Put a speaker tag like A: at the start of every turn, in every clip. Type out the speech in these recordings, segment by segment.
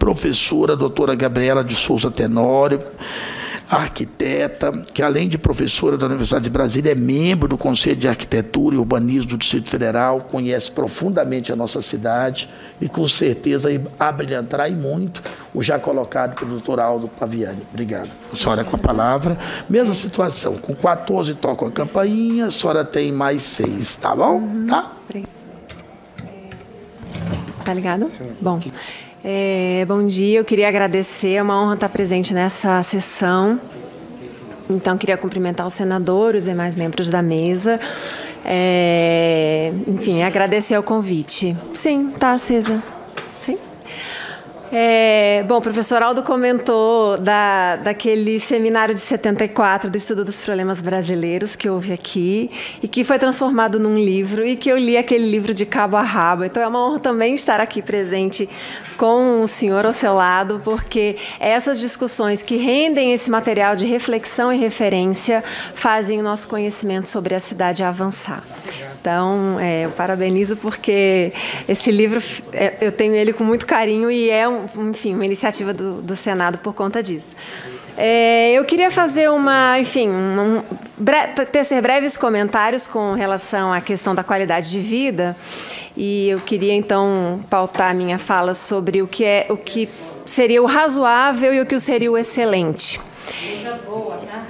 A: professora doutora Gabriela de Souza Tenório, arquiteta, que além de professora da Universidade de Brasília, é membro do Conselho de Arquitetura e Urbanismo do Distrito Federal, conhece profundamente a nossa cidade e com certeza abrilhantará e muito o já colocado pelo doutor Aldo Paviani. Obrigado. A senhora com a palavra. Mesma situação, com 14 tocam a campainha, a senhora tem mais 6, tá bom? Tá?
B: Tá ligado? Bom. Bom dia, eu queria agradecer, é uma honra estar presente nessa sessão. Então, queria cumprimentar o senador, os demais membros da mesa. Enfim, agradecer o convite. Sim, está acesa. Sim. Bom, o professor Aldo comentou daquele seminário de 74 do Estudo dos Problemas Brasileiros que houve aqui e que foi transformado num livro e que eu li aquele livro de cabo a rabo. Então, é uma honra também estar aqui presente com o senhor ao seu lado, porque essas discussões que rendem esse material de reflexão e referência fazem o nosso conhecimento sobre a cidade avançar. Então, eu parabenizo porque esse livro, eu tenho ele com muito carinho e enfim, uma iniciativa do Senado por conta disso. Eu queria fazer tecer breves comentários com relação à questão da qualidade de vida e eu queria, então, pautar a minha fala sobre o que seria o razoável e o que seria o excelente. Coisa boa, tá?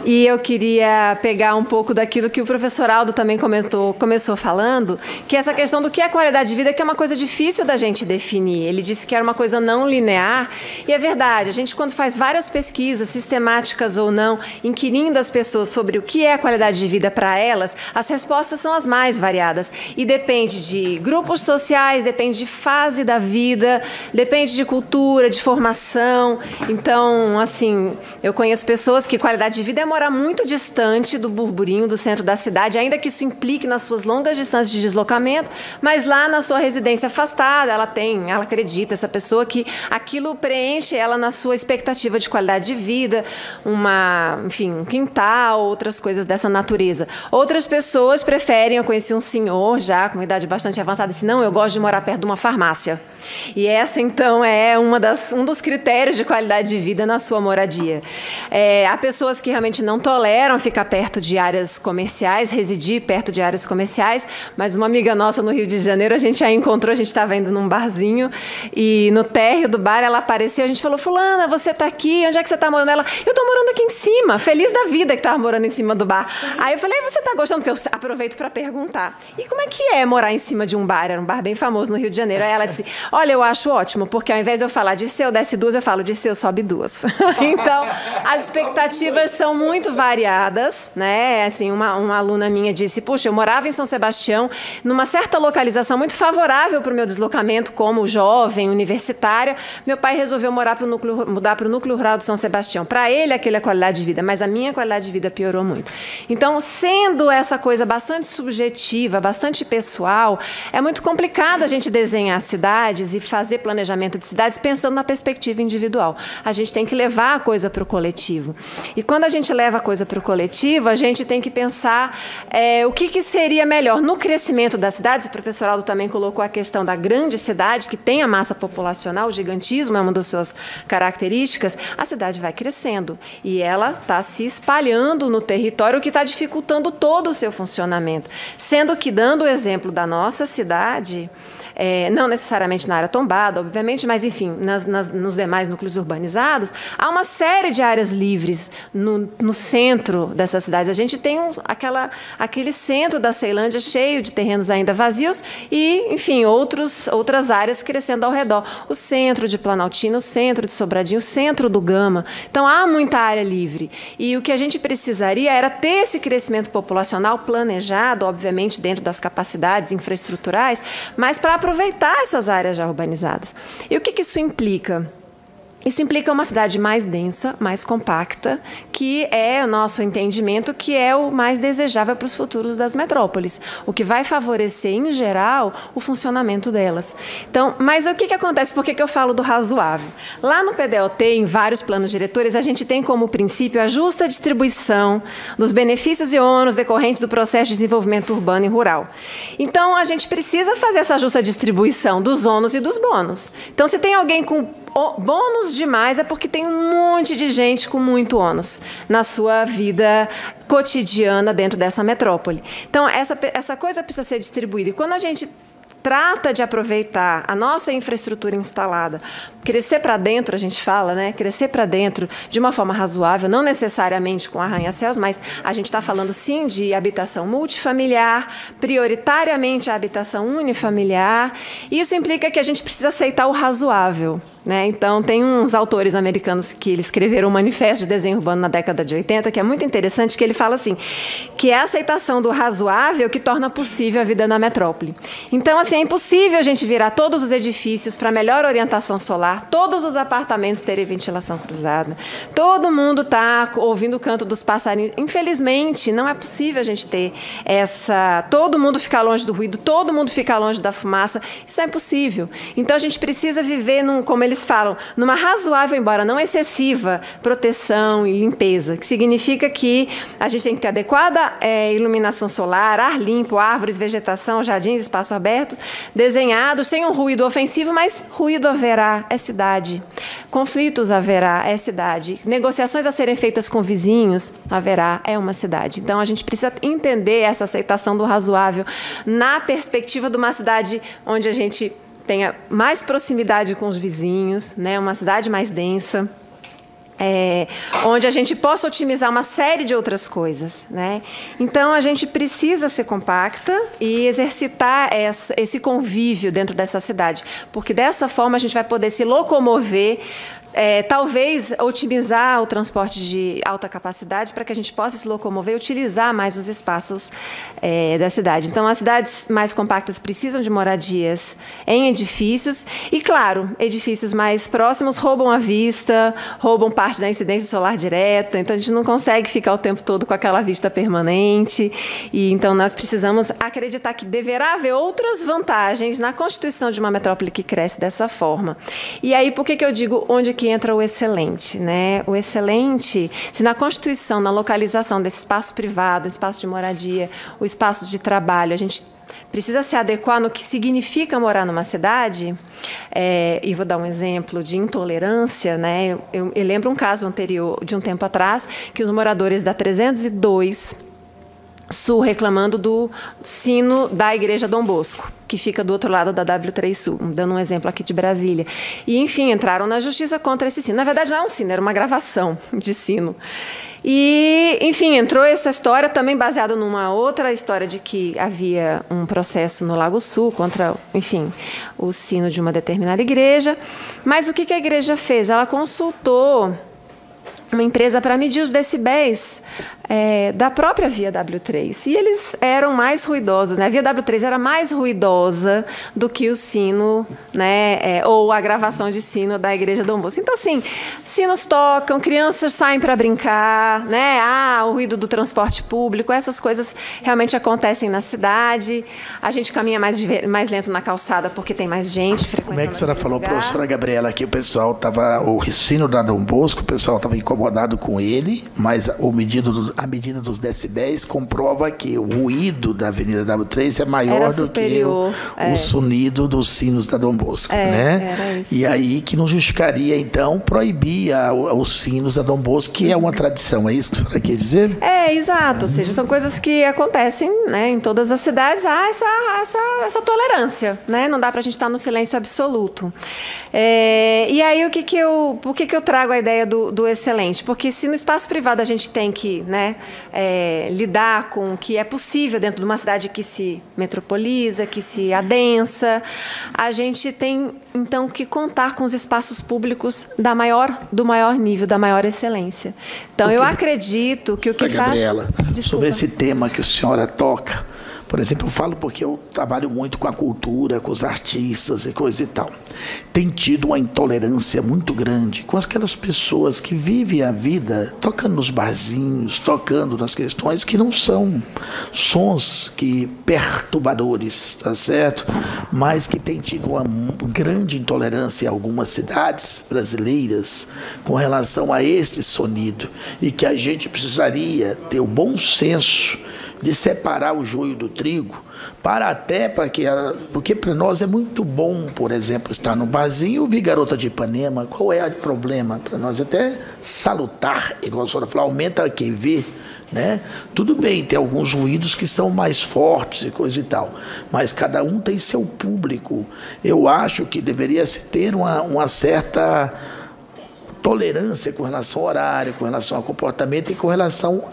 B: E eu queria pegar um pouco daquilo que o professor Aldo também começou falando, que é essa questão do que é qualidade de vida, que é uma coisa difícil da gente definir. Ele disse que era uma coisa não linear, e é verdade. A gente, quando faz várias pesquisas, sistemáticas ou não, inquirindo as pessoas sobre o que é a qualidade de vida para elas, as respostas são as mais variadas. E depende de grupos sociais, depende de fase da vida, depende de cultura, de formação. Então, assim, eu conheço pessoas que qualidade de vida é morar muito distante do burburinho do centro da cidade, ainda que isso implique nas suas longas distâncias de deslocamento, mas lá na sua residência afastada, ela acredita, essa pessoa, que aquilo preenche ela na sua expectativa de qualidade de vida, um quintal, outras coisas dessa natureza. Outras pessoas preferem, eu conheci um senhor já com uma idade bastante avançada, disse, não, eu gosto de morar perto de uma farmácia. E essa, então, é um dos critérios de qualidade de vida na sua moradia. Há pessoas que realmente não toleram ficar perto de áreas comerciais, residir perto de áreas comerciais, mas uma amiga nossa no Rio de Janeiro, a gente a encontrou, a gente estava indo num barzinho, e no térreo do bar ela apareceu, a gente falou, fulana, você está aqui, onde é que você está morando? Ela, eu estou morando aqui em cima, feliz da vida que estava morando em cima do bar. Aí eu falei, você está gostando? Porque eu aproveito para perguntar. E como é que é morar em cima de um bar? Era um bar bem famoso no Rio de Janeiro. Aí ela disse, olha, eu acho ótimo, porque ao invés de eu falar de seu desce 2, eu falo de seu sobe 2. Então, as expectativas são muito variadas, né? Assim, uma aluna minha disse, puxa, eu morava em São Sebastião, numa certa localização muito favorável para o meu deslocamento como jovem, universitária. Meu pai resolveu mudar para o núcleo rural de São Sebastião. Para ele, aquilo é qualidade de vida, mas a minha qualidade de vida piorou muito. Então, sendo essa coisa bastante subjetiva, bastante pessoal, é muito complicado a gente desenhar cidades e fazer planejamento de cidades pensando na perspectiva individual. A gente tem que levar a coisa para o coletivo. E quando a gente leva a coisa para o coletivo, a gente tem que pensar o que seria melhor. No crescimento das cidades, o professor Aldo também colocou a questão da grande cidade, que tem a massa populacional, o gigantismo é uma das suas características, a cidade vai crescendo e ela está se espalhando no território, o que está dificultando todo o seu funcionamento. Sendo que, dando o exemplo da nossa cidade, não necessariamente na área tombada, obviamente, mas, enfim, nos demais núcleos urbanizados, há uma série de áreas livres no centro dessas cidades. A gente tem aquele centro da Ceilândia cheio de terrenos ainda vazios e, enfim, outras áreas crescendo ao redor. O centro de Planaltina, o centro de Sobradinho, o centro do Gama. Então, há muita área livre. E o que a gente precisaria era ter esse crescimento populacional planejado, obviamente, dentro das capacidades infraestruturais, mas para aproveitar essas áreas já urbanizadas. E o que isso implica? Isso implica uma cidade mais densa, mais compacta, que é o nosso entendimento que é o mais desejável para os futuros das metrópoles, o que vai favorecer, em geral, o funcionamento delas. Então, mas o que acontece? Por que eu falo do razoável? Lá no PDOT, em vários planos diretores, a gente tem como princípio a justa distribuição dos benefícios e ônus decorrentes do processo de desenvolvimento urbano e rural. Então, a gente precisa fazer essa justa distribuição dos ônus e dos bônus. Então, se tem alguém com bônus demais, é porque tem um monte de gente com muito ônus na sua vida cotidiana dentro dessa metrópole. Então, essa coisa precisa ser distribuída. E quando a gente trata de aproveitar a nossa infraestrutura instalada, crescer para dentro, a gente fala, né? Crescer para dentro de uma forma razoável, não necessariamente com arranha-céus, mas a gente está falando, sim, de habitação multifamiliar, prioritariamente a habitação unifamiliar. Isso implica que a gente precisa aceitar o razoável, né? Então, tem uns autores americanos que eles escreveram um manifesto de desenho urbano na década de 80, que é muito interessante, que ele fala assim, que é a aceitação do razoável que torna possível a vida na metrópole. Então, assim, é impossível a gente virar todos os edifícios para melhor orientação solar, todos os apartamentos terem ventilação cruzada, todo mundo está ouvindo o canto dos passarinhos. Infelizmente, não é possível a gente ter todo mundo ficar longe do ruído, todo mundo ficar longe da fumaça. Isso é impossível. Então, a gente precisa viver, como eles falam, numa razoável, embora não excessiva, proteção e limpeza, que significa que a gente tem que ter adequada iluminação solar, ar limpo, árvores, vegetação, jardins, espaços abertos, desenhados sem um ruído ofensivo, mas ruído haverá, é cidade. Conflitos haverá, é cidade. Negociações a serem feitas com vizinhos, haverá, é uma cidade. Então, a gente precisa entender essa aceitação do razoável na perspectiva de uma cidade onde a gente tenha mais proximidade com os vizinhos, né? Uma cidade mais densa. Onde a gente possa otimizar uma série de outras coisas, né? Então, a gente precisa ser compacta e exercitar esse convívio dentro dessa cidade, porque dessa forma a gente vai poder se locomover, talvez otimizar o transporte de alta capacidade para que a gente possa se locomover e utilizar mais os espaços da cidade. Então, as cidades mais compactas precisam de moradias em edifícios e, claro, edifícios mais próximos roubam a vista, roubam parte da incidência solar direta, então a gente não consegue ficar o tempo todo com aquela vista permanente. E então nós precisamos acreditar que deverá haver outras vantagens na constituição de uma metrópole que cresce dessa forma. E aí, por que eu digo onde que entra o excelente, né? O excelente, se na constituição, na localização desse espaço privado, espaço de moradia, o espaço de trabalho, a gente precisa se adequar no que significa morar numa cidade, e vou dar um exemplo de intolerância, né? Eu lembro um caso anterior, de um tempo atrás, que os moradores da 302 Sul reclamando do sino da Igreja Dom Bosco, que fica do outro lado da W3 Sul, dando um exemplo aqui de Brasília. E, enfim, entraram na justiça contra esse sino. Na verdade, não é um sino, era uma gravação de sino. E, enfim, entrou essa história também baseada numa outra história de que havia um processo no Lago Sul contra, enfim, o sino de uma determinada igreja. Mas o que a igreja fez? Ela consultou uma empresa para medir os decibéis da própria via W3. E eles eram mais ruidosos, né? A via W3 era mais ruidosa do que o sino, né? Ou a gravação de sino da Igreja Dom Bosco. Então, assim, sinos tocam, crianças saem para brincar, né? O ruído do transporte público, essas coisas realmente acontecem na cidade. A gente caminha mais lento na calçada porque tem mais gente frequentando.
A: Como é que a senhora falou, professora Gabriela, que o pessoal estava, o sino da Dom Bosco, o pessoal estava incomodado com ele, mas a medida dos decibéis comprova que o ruído da Avenida W3 é maior do que o sonido dos sinos da Dom Bosco, né? Era isso. E aí que não justificaria, então, proibir os sinos da Dom Bosco, que é uma tradição, é isso que a senhora quer dizer?
B: Exato, ou seja, são coisas que acontecem, né, em todas as cidades, há essa tolerância, né? Não dá para a gente estar no silêncio absoluto. E aí, por que eu trago a ideia do excelente? Porque se no espaço privado a gente tem que, né, lidar com o que é possível dentro de uma cidade que se metropoliza, que se adensa, a gente tem, então, que contar com os espaços públicos do maior nível, da maior excelência. Então, eu acredito que o que
A: Gabriela, sobre esse tema que a senhora toca, Por exemplo, eu falo porque eu trabalho muito com a cultura, com os artistas e coisa e tal. Tem tido uma intolerância muito grande com aquelas pessoas que vivem a vida tocando nos barzinhos, tocando nas questões que não são sons que perturbadores, tá certo? Mas que tem tido uma grande intolerância em algumas cidades brasileiras com relação a este sonido, e que a gente precisaria ter o bom senso de separar o joio do trigo, porque para nós é muito bom, por exemplo, estar no barzinho e ouvir Garota de Ipanema. Qual é o problema? Para nós até salutar, igual a senhora falou, aumenta a QV, né? Tudo bem, tem alguns ruídos que são mais fortes e coisa e tal, mas cada um tem seu público. Eu acho que deveria se ter uma certa tolerância com relação ao horário, com relação ao comportamento e com relação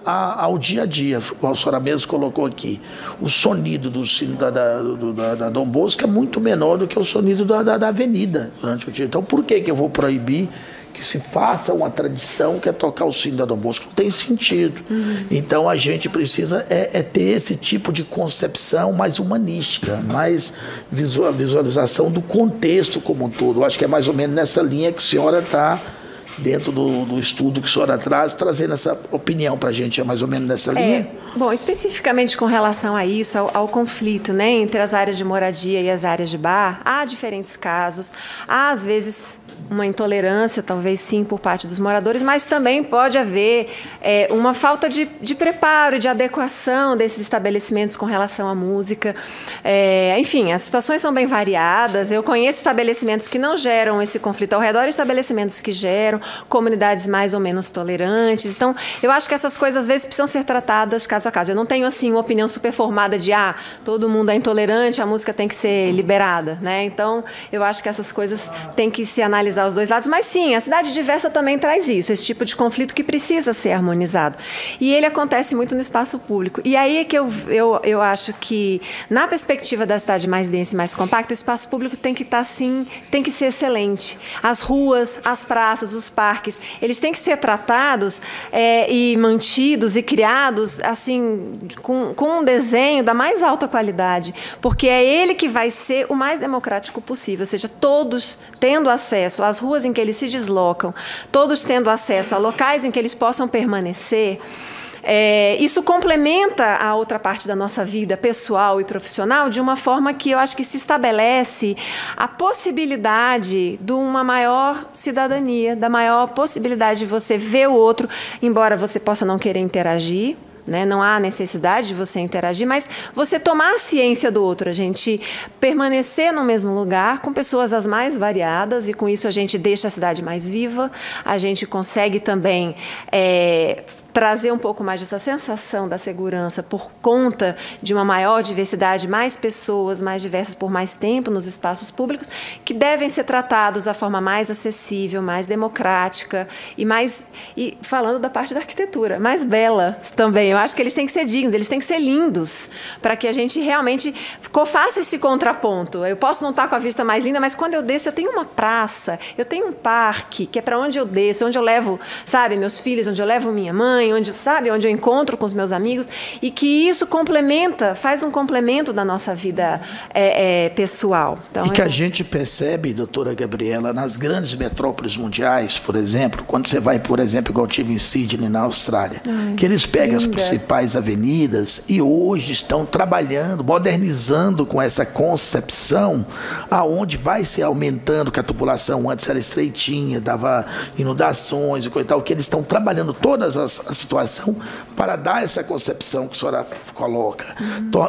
A: ao dia a dia, como a senhora mesmo colocou aqui. O sonido do sino da Dom Bosco é muito menor do que o sonido da avenida durante o dia. Então, por que eu vou proibir que se faça uma tradição que é tocar o sino da Dom Bosco? Não tem sentido. Então, a gente precisa ter esse tipo de concepção mais humanística, mais visualização do contexto como um todo. Eu acho que é mais ou menos nessa linha que a senhora está, dentro do estudo que a senhora traz, trazendo essa opinião para a gente, é mais ou menos nessa linha?
B: Bom, especificamente com relação a isso, ao conflito, né, entre as áreas de moradia e as áreas de bar, há diferentes casos, há às vezes uma intolerância, talvez sim, por parte dos moradores, mas também pode haver uma falta de preparo, de adequação desses estabelecimentos com relação à música. Enfim, as situações são bem variadas. Eu conheço estabelecimentos que não geram esse conflito ao redor, estabelecimentos que geram, comunidades mais ou menos tolerantes. Então, eu acho que essas coisas às vezes precisam ser tratadas caso a caso. Eu não tenho assim uma opinião super formada de todo mundo é intolerante, a música tem que ser liberada, né? Então, eu acho que essas coisas têm que se analisar os dois lados, mas sim, a cidade diversa também traz isso, esse tipo de conflito que precisa ser harmonizado. E ele acontece muito no espaço público. E aí é que eu acho que, na perspectiva da cidade mais densa e mais compacta, o espaço público tem que estar assim, tem que ser excelente. As ruas, as praças, os parques, eles têm que ser tratados e mantidos e criados assim, com um desenho da mais alta qualidade, porque é ele que vai ser o mais democrático possível, ou seja, todos tendo acesso às ruas em que eles se deslocam, todos tendo acesso a locais em que eles possam permanecer. Isso complementa a outra parte da nossa vida pessoal e profissional de uma forma que eu acho que se estabelece a possibilidade de uma maior cidadania, da maior possibilidade de você ver o outro, embora você possa não querer interagir, né? Não há necessidade de você interagir, mas você tomar ciência do outro, a gente permanecer no mesmo lugar com pessoas as mais variadas, e com isso a gente deixa a cidade mais viva, a gente consegue também trazer um pouco mais dessa sensação da segurança por conta de uma maior diversidade, mais pessoas mais diversas por mais tempo nos espaços públicos, que devem ser tratados da forma mais acessível, mais democrática e falando da parte da arquitetura, mais bela também. Eu acho que eles têm que ser dignos, eles têm que ser lindos, para que a gente realmente faça esse contraponto. Eu posso não estar com a vista mais linda, mas quando eu desço, eu tenho uma praça, eu tenho um parque, que é para onde eu desço, onde eu levo, sabe, meus filhos, onde eu levo minha mãe, onde eu encontro com os meus amigos, e que isso faz um complemento da nossa vida pessoal. Então,
A: e que a gente percebe, doutora Gabriela, nas grandes metrópoles mundiais, por exemplo, quando você vai, por exemplo, igual eu tive em Sydney, na Austrália, que eles pegam as principais avenidas e hoje estão trabalhando, modernizando com essa concepção, aonde vai se aumentando, que a população antes era estreitinha, dava inundações e coisa e tal, que eles estão trabalhando todas a situação para dar essa concepção que a senhora coloca,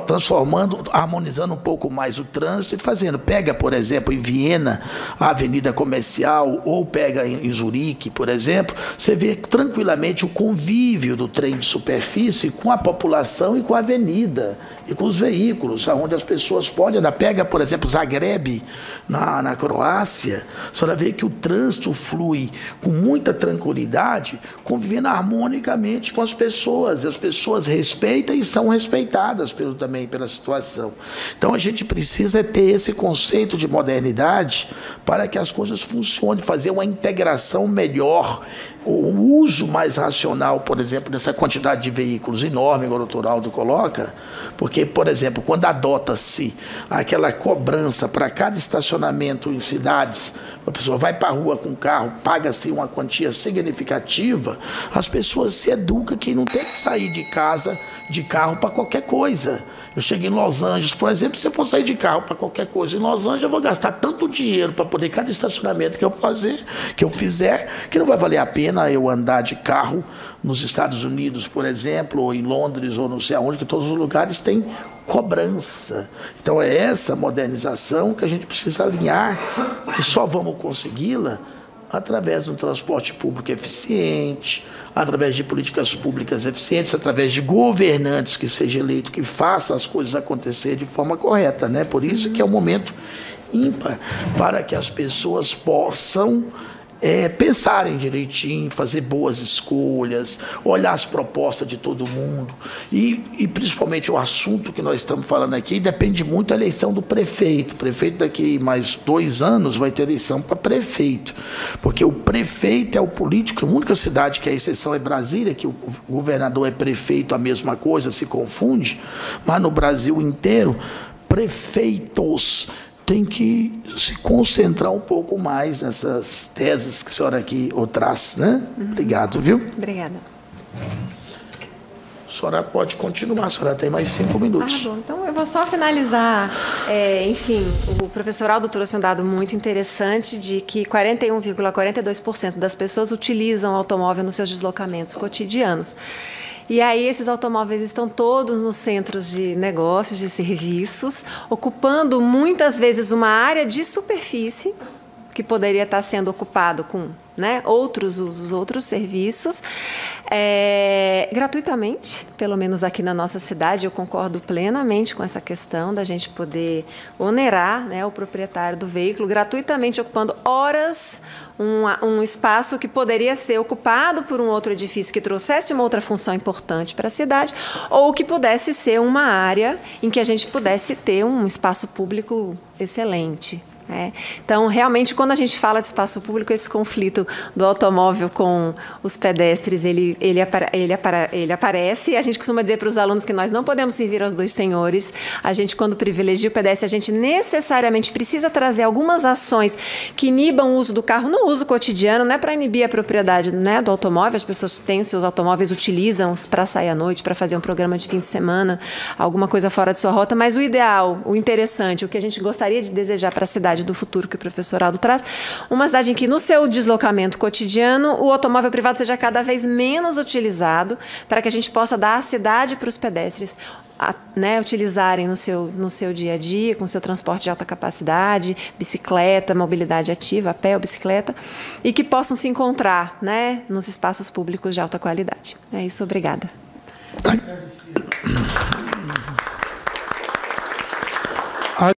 A: transformando, harmonizando um pouco mais o trânsito e pega, por exemplo, em Viena, a avenida comercial, ou pega em Zurique, por exemplo, você vê tranquilamente o convívio do trem de superfície com a população e com a avenida, e com os veículos, onde as pessoas podem andar. Pega, por exemplo, Zagreb, na Croácia, a senhora vê que o trânsito flui com muita tranquilidade, convivendo harmonicamente com as pessoas. As pessoas respeitam e são respeitadas também pela situação. Então, a gente precisa ter esse conceito de modernidade para que as coisas funcionem, fazer uma integração melhor o uso mais racional, por exemplo, dessa quantidade de veículos enorme, igual o doutor Aldo coloca, porque, por exemplo, quando adota-se aquela cobrança para cada estacionamento em cidades, a pessoa vai para a rua com o carro, paga-se uma quantia significativa, as pessoas se educam que não tem que sair de casa de carro para qualquer coisa. Eu cheguei em Los Angeles, por exemplo, se eu for sair de carro para qualquer coisa em Los Angeles, eu vou gastar tanto dinheiro para poder cada estacionamento que eu fizer, que não vai valer a pena eu andar de carro nos Estados Unidos, por exemplo, ou em Londres, ou não sei aonde, que todos os lugares têm cobrança. Então é essa modernização que a gente precisa alinhar e só vamos consegui-la através de um transporte público eficiente, através de políticas públicas eficientes, através de governantes que sejam eleitos, que façam as coisas acontecer de forma correta, né? Por isso que é um momento ímpar para que as pessoas possam pensarem direitinho, fazer boas escolhas, olhar as propostas de todo mundo e principalmente o assunto que nós estamos falando aqui depende muito da eleição do prefeito. O prefeito daqui mais 2 anos vai ter eleição para prefeito, porque o prefeito é o político. A única cidade que é exceção é Brasília, que o governador é prefeito, a mesma coisa, se confunde, mas no Brasil inteiro, prefeitos tem que se concentrar um pouco mais nessas teses que a senhora aqui traz, né? Obrigado, viu?
B: Obrigada.
A: A senhora pode continuar, a senhora tem mais 5 minutos.
B: Bom, então eu vou só finalizar. Enfim, o professor Aldo trouxe um dado muito interessante de que 41,42% das pessoas utilizam o automóvel nos seus deslocamentos cotidianos. E aí esses automóveis estão todos nos centros de negócios, de serviços, ocupando muitas vezes uma área de superfície que poderia estar sendo ocupado com outros usos, outros serviços, gratuitamente, pelo menos aqui na nossa cidade. Eu concordo plenamente com essa questão da gente poder onerar o proprietário do veículo, gratuitamente ocupando horas, um espaço que poderia ser ocupado por um outro edifício que trouxesse uma outra função importante para a cidade, ou que pudesse ser uma área em que a gente pudesse ter um espaço público excelente. Então, realmente, quando a gente fala de espaço público, esse conflito do automóvel com os pedestres, ele aparece. E a gente costuma dizer para os alunos que nós não podemos servir aos 2 senhores. A gente, quando privilegia o pedestre, a gente necessariamente precisa trazer algumas ações que inibam o uso do carro no uso cotidiano, não é para inibir a propriedade do automóvel. As pessoas têm seus automóveis, utilizam para sair à noite, para fazer um programa de fim de semana, alguma coisa fora de sua rota, mas o ideal, o interessante, o que a gente gostaria de desejar para a cidade do futuro que o professor Aldo traz, uma cidade em que no seu deslocamento cotidiano o automóvel privado seja cada vez menos utilizado, para que a gente possa dar a cidade para os pedestres utilizarem no seu dia a dia, com seu transporte de alta capacidade, bicicleta, mobilidade ativa, a pé ou bicicleta, e que possam se encontrar nos espaços públicos de alta qualidade. É isso, obrigada.